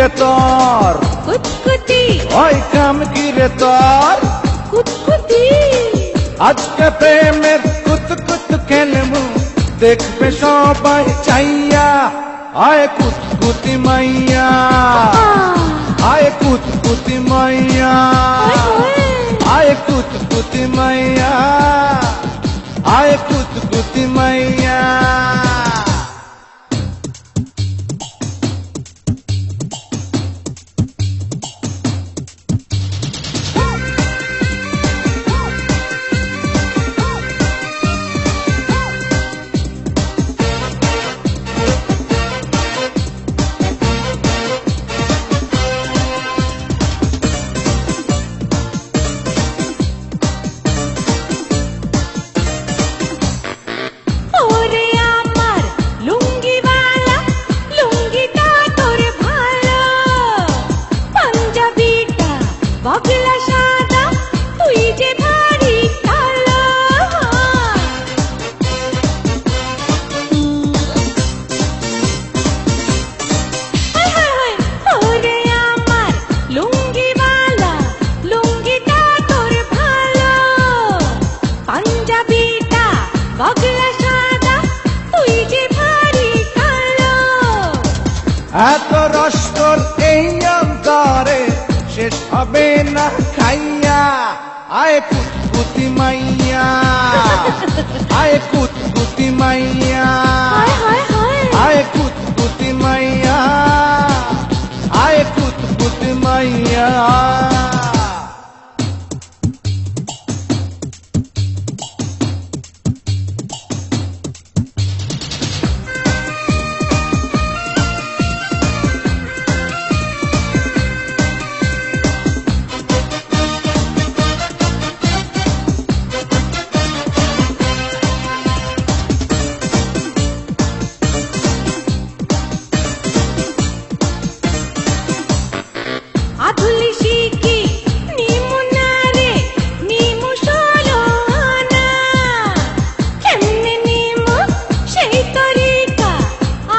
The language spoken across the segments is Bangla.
রে তোর কুতকুতি ওই কাম কি রে তোর কুতকুতি আজকে প্রেমের কুতকুত খেলবো দেখবে সবাই চাইয়া আয় কুতকুতি মাইয়া আয় কুতকুতি মাইয়া আয় কুতকুতি মাইয়া আয় কুতকুতি মাইয়া ওরে আমার লুঙ্গিওয়ালা লুঙ্গিটা তোর ভালো পাঞ্জাবিটা বগলা সাদা তুই যে ভারী কালো হায় হায় হায় ওরে আমার লুঙ্গিওয়ালা লুঙ্গিটা তোর ভালো পাঞ্জাবিটা বগলা সাদা তুই যে ভারী কালো এত রস্তর এই অন্তরে শেষ হবে না খাইয়া আয় কুতকুতি মাইয়া আয় কুতকুতি মাইয়া হায় হায় হায় আয় কুতকুতি মাইয়া আয় কুতকুতি মাইয়া আধুলি শিকি নিমুনারে নিমু সলোনা কেমনে নিমু সেই তরিকা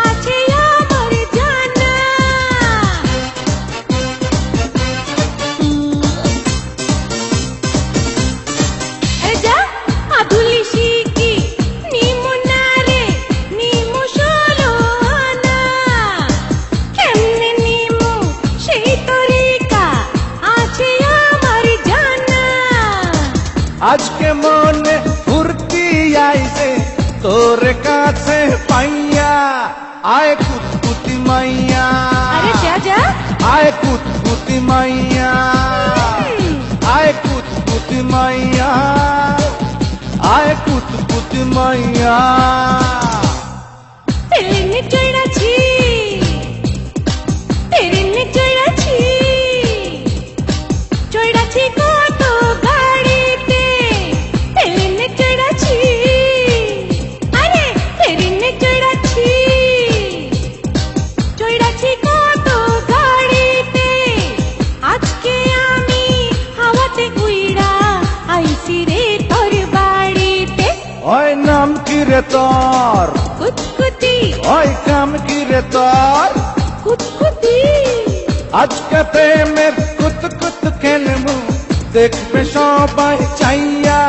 আছে আমার জানা আরে যা আধুলি শিকি নিমুনারে নিমু সলোনা কেমনে নিমু সেই তরিকা আছে আমার জানা আজকে মনে ফুর্তি আইছে তোর কাছে পাইয়া আয় কুতকুতি মাইয়া আরে যা যা আয় কুতকুতি মাইয়া আয় কুতকুতি মাইয়া আয় কুতকুতি মাইয়া তেরিনে চড়াছি তেরিনে চড়াছি চড়াছি কত গাড়িতে তেরিনে চড়াছি আরে তেরিনে চড়াছি চড়াছি কত গাড়িতে আজকে আমি হাওয়াতে উইড়া আইছি রে তোর বাড়িতে ওই নাম কি রে তোর কুতকুতি ওই কাম কি রে তোর কুতকুতি আজকে প্রেমের কুতকুত খেলবো দেখবে সবাই চাইয়া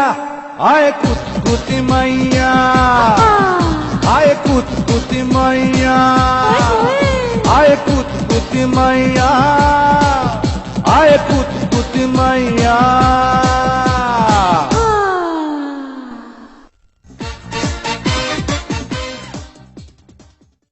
আয় কুতকুতি মাইয়া আয় কুতকুতি মাইয়া আয় কুতকুতি মাইয়া আয় কুতকুতি মাইয়া